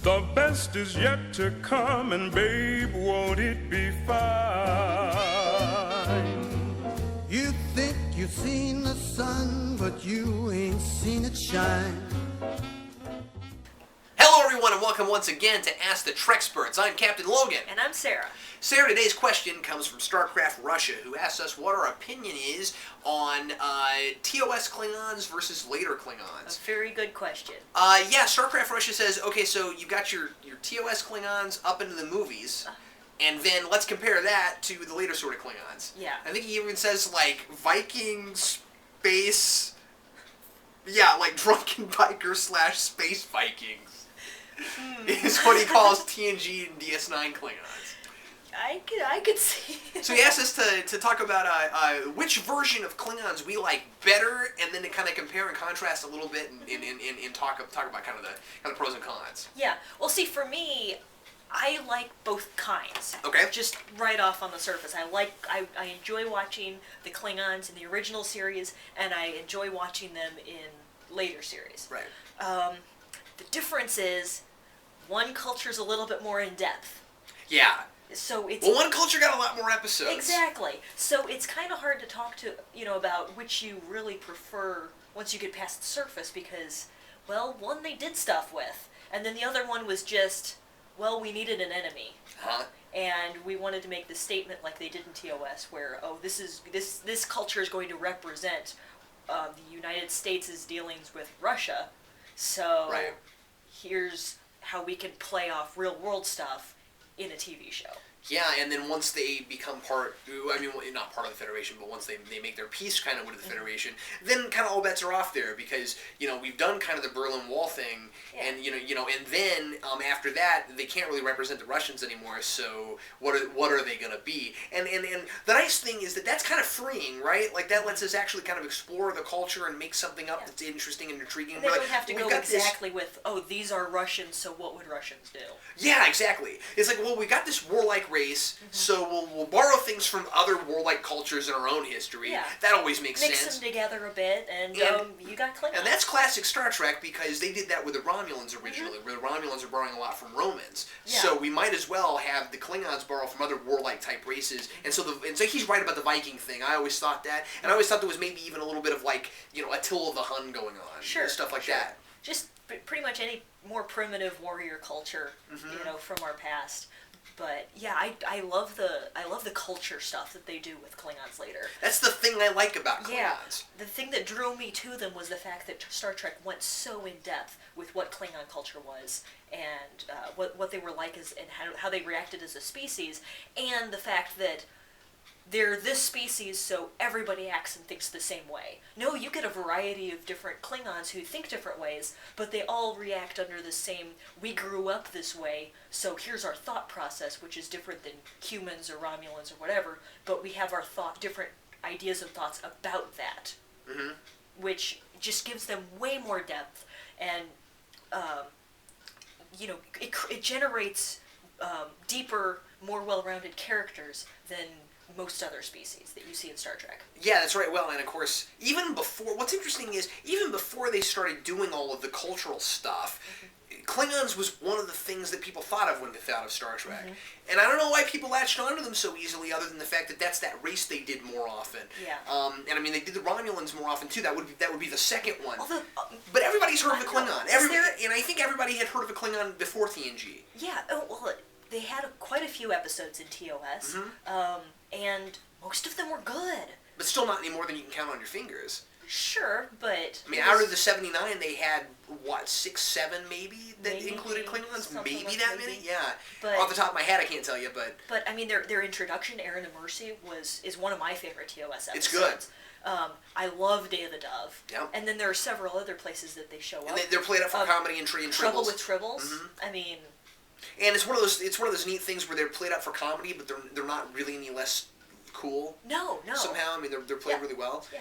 The best is yet to come, and babe, won't it be fine? You think you've seen the sun, but you ain't seen it shine. Hello everyone and welcome once again to Ask the Treksperts. I'm Captain Logan. And I'm Sarah. Sarah, today's question comes from StarCraft Russia, who asks us what our opinion is on TOS Klingons versus later Klingons. A very good question. Yeah, StarCraft Russia says, okay, so you got your TOS Klingons up into the movies, and then let's compare that to the later sort of Klingons. Yeah. I think he even says, like, Viking, space, yeah, like drunken biker / space Vikings. Is what he calls TNG and DS9 Klingons. I could see. So he asked us to talk about which version of Klingons we like better, and then to kind of compare and contrast a little bit, and talk about kind of the pros and cons. Yeah. Well, see, for me, I like both kinds. Okay. Just right off on the surface, I enjoy watching the Klingons in the original series, and I enjoy watching them in later series. Right. The difference is, one culture's a little bit more in depth. Yeah. So it's Well, one culture got a lot more episodes. Exactly. So it's kind of hard to talk to about which you really prefer once you get past the surface, because, well, one they did stuff with, and then the other one was just, well, we needed an enemy. Huh? And we wanted to make the statement like they did in TOS, where, oh, this culture is going to represent the United States' dealings with Russia. So Right. here's how we can play off real world stuff in a TV show. Yeah, and then once they become not part of the Federation, but once they make their peace kind of with the Federation, then kind of all bets are off there, because, we've done kind of the Berlin Wall thing, Yeah. and, and then, after that, they can't really represent the Russians anymore, so what are they going to be? And the nice thing is that that's kind of freeing, right? Like, that lets us actually kind of explore the culture and make something up that's interesting and intriguing. And they don't have to go exactly with, oh, these are Russians, so what would Russians do? Yeah, exactly. It's like, well, we got this warlike race, so we'll borrow things from other warlike cultures in our own history. Yeah. That always makes Mix sense. them together a bit, and you got Klingons. And that's classic Star Trek, because they did that with the Romulans originally, where the Romulans are borrowing a lot from Romans. Yeah. So we might as well have the Klingons borrow from other warlike type races. And so he's right about the Viking thing. I always thought that, and I always thought there was maybe even a little bit of like Attila the Hun going on, Sure, stuff like that. Just pretty much any more primitive warrior culture, from our past. But yeah, I love the culture stuff that they do with Klingons later. That's the thing I like about Klingons. Yeah, the thing that drew me to them was the fact that Star Trek went so in depth with what Klingon culture was, and what they were like and how they reacted as a species, and the fact that they're this species, so everybody acts and thinks the same way. No, you get a variety of different Klingons who think different ways, but they all react under the same, we grew up this way, so here's our thought process, which is different than humans or Romulans or whatever, but we have our different ideas and thoughts about that, which just gives them way more depth, and, it generates deeper, more well-rounded characters than most other species that you see in Star Trek. Yeah, that's right. Well, and of course, what's interesting is, even before they started doing all of the cultural stuff, Klingons was one of the things that people thought of when they thought of Star Trek. And I don't know why people latched onto them so easily, other than the fact that that's that race they did more often. Yeah. And I mean, they did the Romulans more often too. That would be the second one. But everybody's heard of a Klingon. And I think everybody had heard of a Klingon before TNG. Yeah. Oh, well, they had quite a few episodes in TOS, and most of them were good. But still not any more than you can count on your fingers. Sure, but... I mean, out of the 79, they had, 6, 7 maybe that included Klingons? Maybe like that maybe. many? Yeah. But, off the top of my head, I can't tell you, but... But, I mean, their introduction, Aaron and Mercy, is one of my favorite TOS episodes. It's good. I love Day of the Dove. Yep. And then there are several other places that they show up. And they're played up for comedy and tribbles. Trouble with Tribbles. I mean... And it's one of those neat things where they're played up for comedy, but they're not really any less cool. No. Somehow, I mean, they're played really well. Yeah.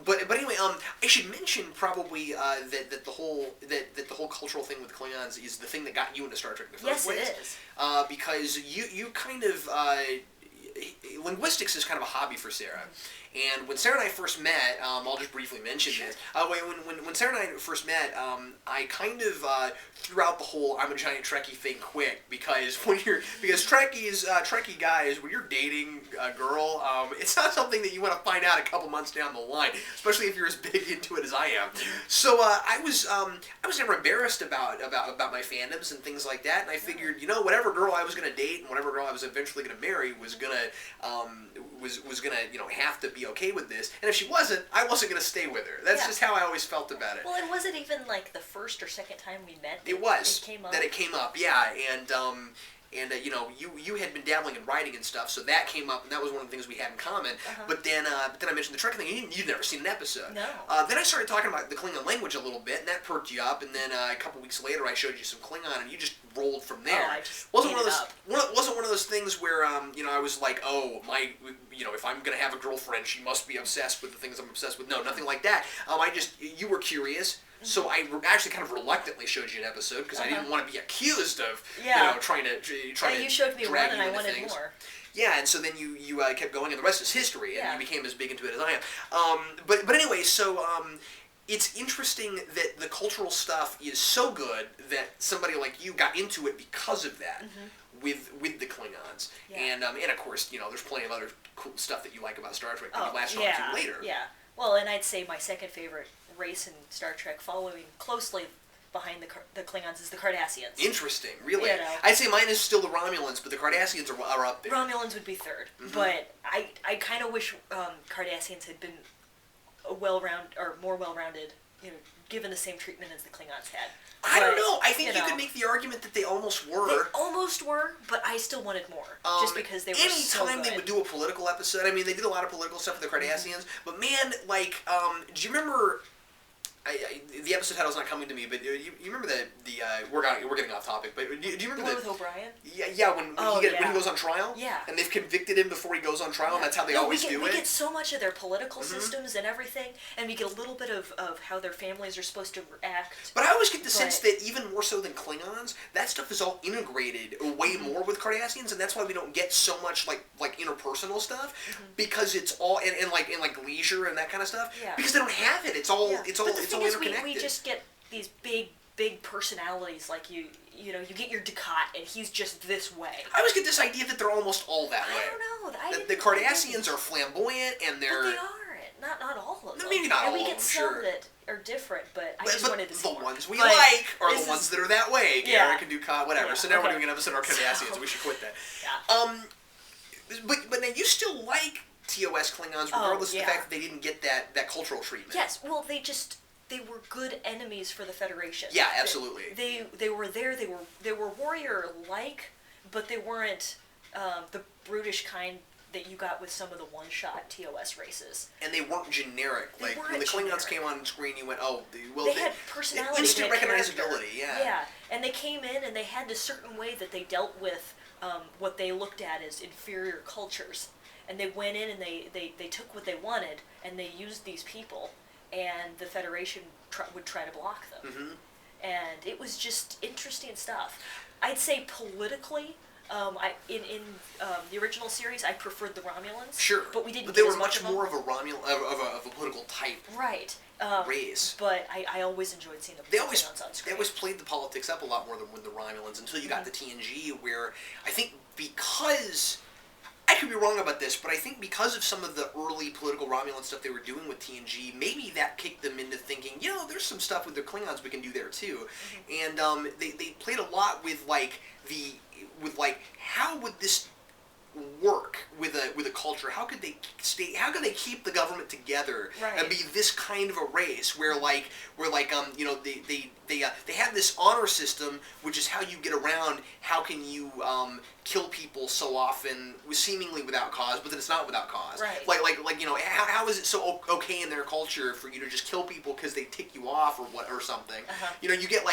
But anyway, I should mention probably that the whole cultural thing with Klingons is the thing that got you into Star Trek in the first place. Yes, it is. Because you kind of linguistics is kind of a hobby for Sarah, And when Sarah and I first met, I'll just briefly mention this. When Sarah and I first met, I kind of threw out the whole "I'm a giant Trekkie" thing quick because Trekkie guys, when you're dating a girl, it's not something that you want to find out a couple months down the line, especially if you're as big into it as I am. So I was never embarrassed about my fandoms and things like that, and I figured, whatever girl I was gonna date and whatever girl I was eventually gonna marry was gonna have to be okay with this, and if she wasn't, I wasn't gonna stay with her. That's just how I always felt about it. Well, and was it even like the first or second time we met? It was. It came up, yeah, and you had been dabbling in writing and stuff, so that came up, and that was one of the things we had in common. But then I mentioned the Trek thing, and you'd never seen an episode. No. Then I started talking about the Klingon language a little bit, and that perked you up. And then a couple weeks later, I showed you some Klingon, and you just rolled from there. Oh, I just wasn't one of those things where I was like, oh my, if I'm gonna have a girlfriend, she must be obsessed with the things I'm obsessed with. No, nothing like that. You were curious. So I actually kind of reluctantly showed you an episode because I didn't want to be accused of trying to you showed me one and I wanted things. more. Yeah, and so then you kept going, and the rest is history, and you became as big into it as I am. But anyway, so it's interesting that the cultural stuff is so good that somebody like you got into it because of that. With the Klingons, and of course, there's plenty of other cool stuff that you like about Star Trek that you latched on to later. Yeah. Well, and I'd say my second favorite race in Star Trek, following closely behind the Klingons, is the Cardassians. Interesting, really. I'd say mine is still the Romulans, but the Cardassians are up there. Romulans would be third, but I kind of wish Cardassians had been more well-rounded, given the same treatment as the Klingons had. I don't know. I think you could make the argument that they almost were. They almost were, but I still wanted more, just because they were so good. Anytime they would do a political episode, I mean, they did a lot of political stuff with the Cardassians, but man, do you remember... the episode title's not coming to me, but you remember we're getting off topic, but do you remember the one with O'Brien? Yeah, when he goes on trial? Yeah. And they've convicted him before he goes on trial, and that's how they always do it? We get so much of their political systems and everything, and we get a little bit of how their families are supposed to act. But I always get the sense that even more so than Klingons, that stuff is all integrated way more with Cardassians, and that's why we don't get so much like interpersonal stuff, because it's all in like leisure and that kind of stuff. Yeah. Because they don't have it. It's all we just get these big personalities, like you get your Ducat and he's just this way. I always get this idea that they're almost all that way. I don't know. The Cardassians are flamboyant and they're... But they aren't. Not all of them. Maybe not all of them, we get some that are different, but I just wanted to see the ones we like are the ones that are that way. Garrick and Ducat, whatever. Yeah, so now we're doing an episode on Cardassians. We should quit that. Yeah. But now you still like TOS Klingons regardless of the fact that they didn't get that cultural treatment. Yes, well, they were good enemies for the Federation. Yeah, absolutely. They were there. They were warrior-like, but they weren't the brutish kind that you got with some of the one-shot TOS races. And they weren't generic. When the Klingons came on screen, you went, oh, well, they had personality. Instant recognizability, Yeah, and they came in and they had a certain way that they dealt with what they looked at as inferior cultures. And they went in and they took what they wanted and they used these people, and the Federation would try to block them. And it was just interesting stuff. I'd say politically, in the original series, I preferred the Romulans. Sure, but we didn't. But they get were as much much more of a political type. Right. Race. But I always enjoyed seeing the Klingons on screen. They always played the politics up a lot more than with the Romulans until you got the TNG, where I think because... I could be wrong about this, but I think because of some of the early political Romulan stuff they were doing with TNG, maybe that kicked them into thinking, there's some stuff with the Klingons we can do there too. And they played a lot with how would this work with a culture? How could they keep the government together and be this kind of a race where they have this honor system, which is how you get around. How can you kill people so often, seemingly without cause, but then it's not without cause. Right. How is it so okay in their culture for you to just kill people because they tick you off or something? You get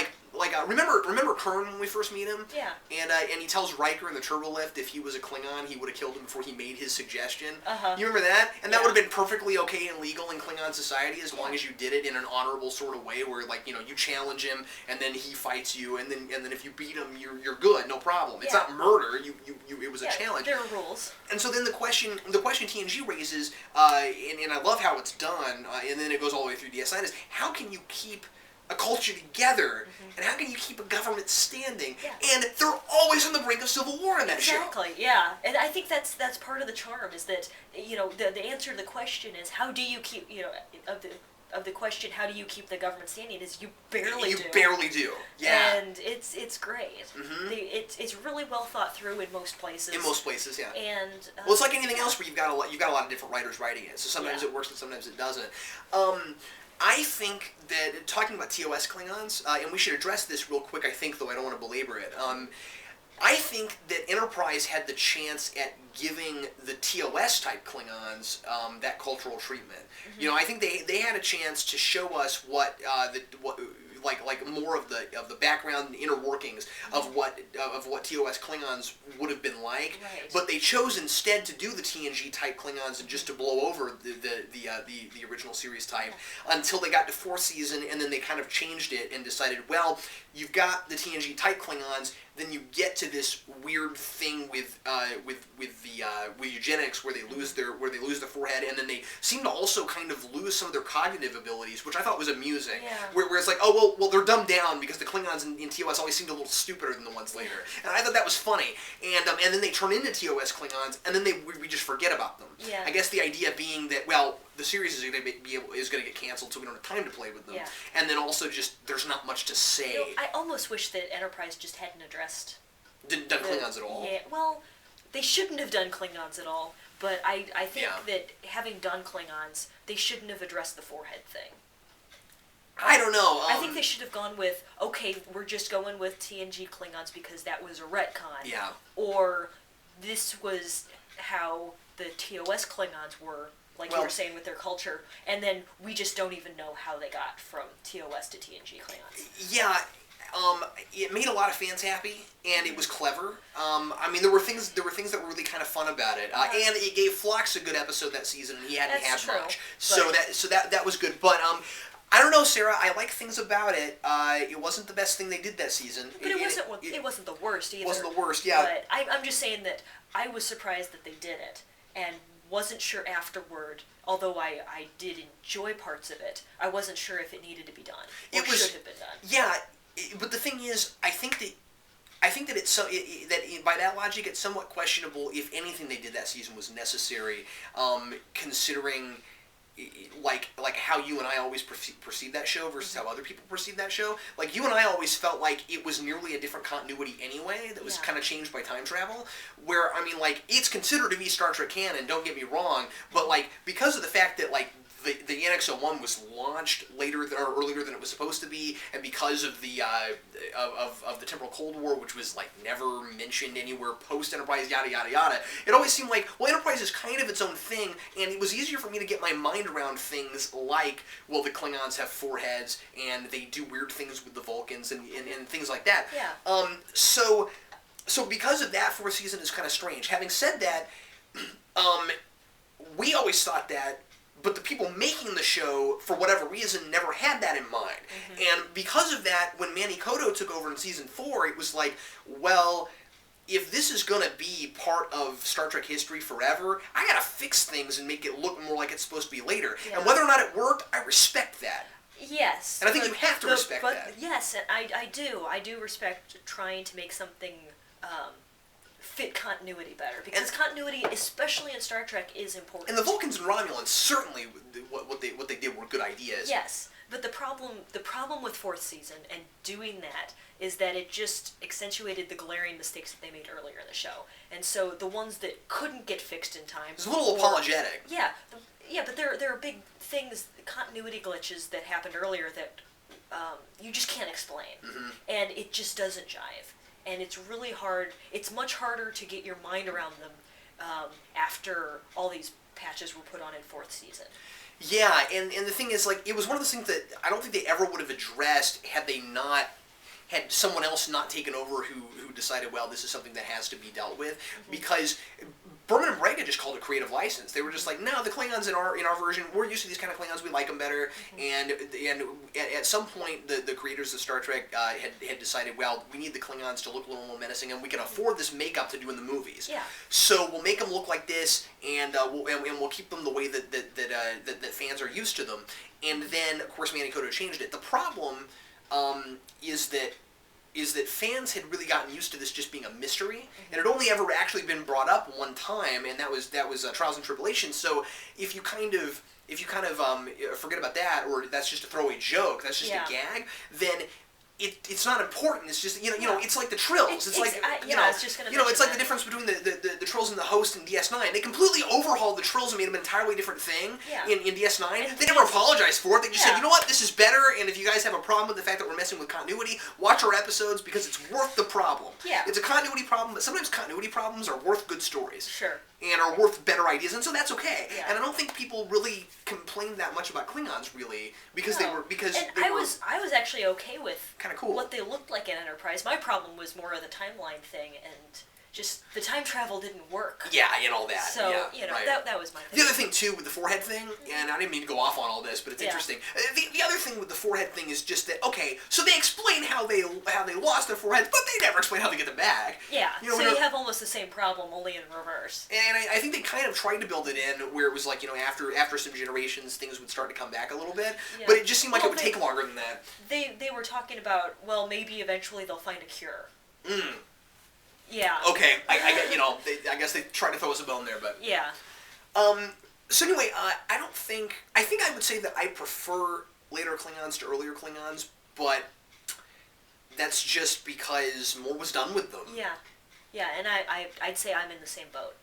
remember Kern when we first meet him? Yeah. And he tells Riker in the turbo lift if he was a Klingon he would have killed him before he made his suggestion. Uh-huh. You remember that? And that Yeah. would have been perfectly okay and legal in Klingon society as long as you did it in an honorable sort of way where, like, you know, you challenge him and then he fights you, and then if you beat him, you're good, no problem. It's not murder. It was a challenge. There are rules. And so then the question TNG raises, and I love how it's done, and then it goes all the way through DS9, is how can you keep a culture together, and how can you keep a government standing? Yeah. And they're always on the brink of civil war in that show. Exactly, yeah. And I think that's part of the charm, is that, you know, the answer to the question is, how do you keep, you know, of the question, how do you keep the government standing, is you barely do. You barely do, yeah. And it's great. It's really well thought through in most places. In most places, yeah. And well, it's like anything else where you've got a lot of different writers writing it. So sometimes it works and sometimes it doesn't. I think that, talking about TOS Klingons, and we should address this real quick, I think, though I don't want to belabor it. I think that Enterprise had the chance at giving the TOS-type Klingons that cultural treatment. You know, I think they had a chance to show us what more of the background and inner workings of what TOS Klingons would have been like. Right. But they chose instead to do the TNG type Klingons and just to blow over the original series type until they got to fourth season, and then they kind of changed it and decided, well, you've got the TNG type Klingons, then you get to this weird thing with eugenics where they lose their forehead, and then they seem to also kind of lose some of their cognitive abilities, which I thought was amusing. Yeah. Where it's like, oh well they're dumbed down because the Klingons in TOS always seemed a little stupider than the ones later, and I thought that was funny. And then they turn into TOS Klingons, and then we just forget about them. Yeah. I guess the idea being that, well, the series is going to get canceled, so we don't have time to play with them. Yeah. And then also just there's not much to say. You know, I almost wish that Enterprise just hadn't addressed... Didn't done Klingons at all. Yeah, well, they shouldn't have done Klingons at all, but I think that having done Klingons, they shouldn't have addressed the forehead thing. I don't know. I think they should have gone with, okay, we're just going with TNG Klingons because that was a retcon. Yeah. Or this was how the TOS Klingons were, like you were saying, with their culture, and then we just don't even know how they got from TOS to TNG Klingons. Yeah. It made a lot of fans happy, and it was clever. I mean, there were things that were really kind of fun about it, and it gave Phlox a good episode that season, and he hadn't had much, so that was good. But I don't know, Sarah. I like things about it. It wasn't the best thing they did that season, but it wasn't the worst either. It wasn't the worst, yeah. But I'm just saying that I was surprised that they did it, and wasn't sure afterward. Although I did enjoy parts of it, I wasn't sure if it needed to be done or should have been done. Yeah. But the thing is, I think that by that logic, it's somewhat questionable if anything they did that season was necessary, considering like how you and I always perceive that show versus how other people perceive that show. Like, you and I always felt like it was nearly a different continuity anyway that was kind of changed by time travel. Where, I mean, like, it's considered to be Star Trek canon, don't get me wrong, but like, because of the fact that, like, the NX-01 was launched later or earlier than it was supposed to be, and because of the of the temporal Cold War, which was like never mentioned anywhere post Enterprise, yada yada yada, it always seemed like, well, Enterprise is kind of its own thing, and it was easier for me to get my mind around things like, well, the Klingons have foreheads and they do weird things with the Vulcans and things like that. Yeah. So because of that, fourth season is kind of strange. Having said that, we always thought that. But the people making the show, for whatever reason, never had that in mind. And because of that, when Manny Koto took over in Season 4, it was like, well, if this is going to be part of Star Trek history forever, I gotta fix things and make it look more like it's supposed to be later. Yeah. And whether or not it worked, I respect that. Yes. And I think you have to respect that. Yes, and I do respect trying to make something fit continuity better, because continuity, especially in Star Trek, is important. And the Vulcans and Romulans, certainly what they did were good ideas. Yes, but the problem with fourth season and doing that is that it just accentuated the glaring mistakes that they made earlier in the show, and so the ones that couldn't get fixed in time. It's a little apologetic. Yeah, but there are big things, continuity glitches that happened earlier that you just can't explain, and it just doesn't jive. And it's really hard. It's much harder to get your mind around them after all these patches were put on in fourth season. Yeah, and the thing is, like, it was one of those things that I don't think they ever would have addressed had they not had someone else not taken over who decided, well, this is something that has to be dealt with, because Berman and Braga just called it creative license. They were just like, no, the Klingons in our version, we're used to these kind of Klingons, we like them better, and at some point, the creators of Star Trek had decided, well, we need the Klingons to look a little more menacing, and we can afford this makeup to do in the movies. Yeah. So we'll make them look like this, and we'll keep them the way that fans are used to them. And then, of course, Manny Koto changed it. The problem is that fans had really gotten used to this just being a mystery, and it had only ever actually been brought up one time, and that was Trials and Tribulations. So if you kind of forget about that, or that's just a throwaway joke, that's just a gag, then it's not important. It's just it's like the Trills. It's like it's like the difference between the Trills and the Host in DS9. They completely overhauled the Trills and made them an entirely different thing in DS9. They never apologized for it. They just said, you know what, this is better. And if you guys have a problem with the fact that we're messing with continuity, watch our episodes because it's worth the problem. Yeah. It's a continuity problem, but sometimes continuity problems are worth good stories. Sure. And are worth better ideas, and so that's okay. Yeah. And I don't think people really complained that much about Klingons, really, because they were I was actually okay with kind of cool what they looked like in Enterprise. My problem was more of the timeline thing, and just the time travel didn't work. Yeah, and all that. So that was my thing. The other thing too with the forehead thing, and I didn't mean to go off on all this, but it's interesting. The other thing with the forehead thing is just that so they explain how they lost their foreheads, but they never explain how they get them back. Yeah. So you have almost the same problem, only in reverse. And I think they kind of tried to build it in where it was like after some generations things would start to come back a little bit, but it just seemed like it would take longer than that. They were talking about maybe eventually they'll find a cure. Yeah. Okay, I guess they tried to throw us a bone there, but yeah. So anyway, I think I would say that I prefer later Klingons to earlier Klingons, but that's just because more was done with them. Yeah, and I'd say I'm in the same boat.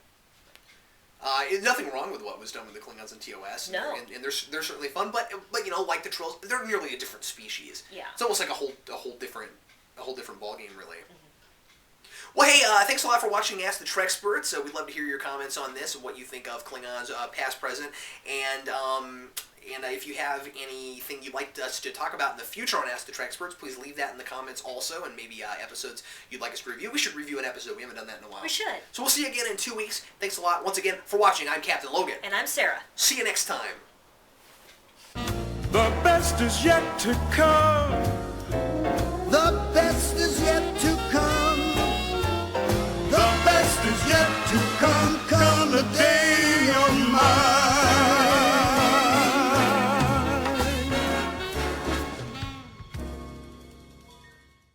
Nothing wrong with what was done with the Klingons in TOS. No. And they're certainly fun, but like the Trills, they're nearly a different species. Yeah. It's almost like a whole different ballgame, really. Well, hey, thanks a lot for watching Ask the Treksperts. We'd love to hear your comments on this and what you think of Klingons past, present, and if you have anything you'd like us to talk about in the future on Ask the Treksperts, please leave that in the comments also, and maybe episodes you'd like us to review. We should review an episode. We haven't done that in a while. We should. So we'll see you again in 2 weeks. Thanks a lot once again for watching. I'm Captain Logan. And I'm Sarah. See you next time. The best is yet to come. The best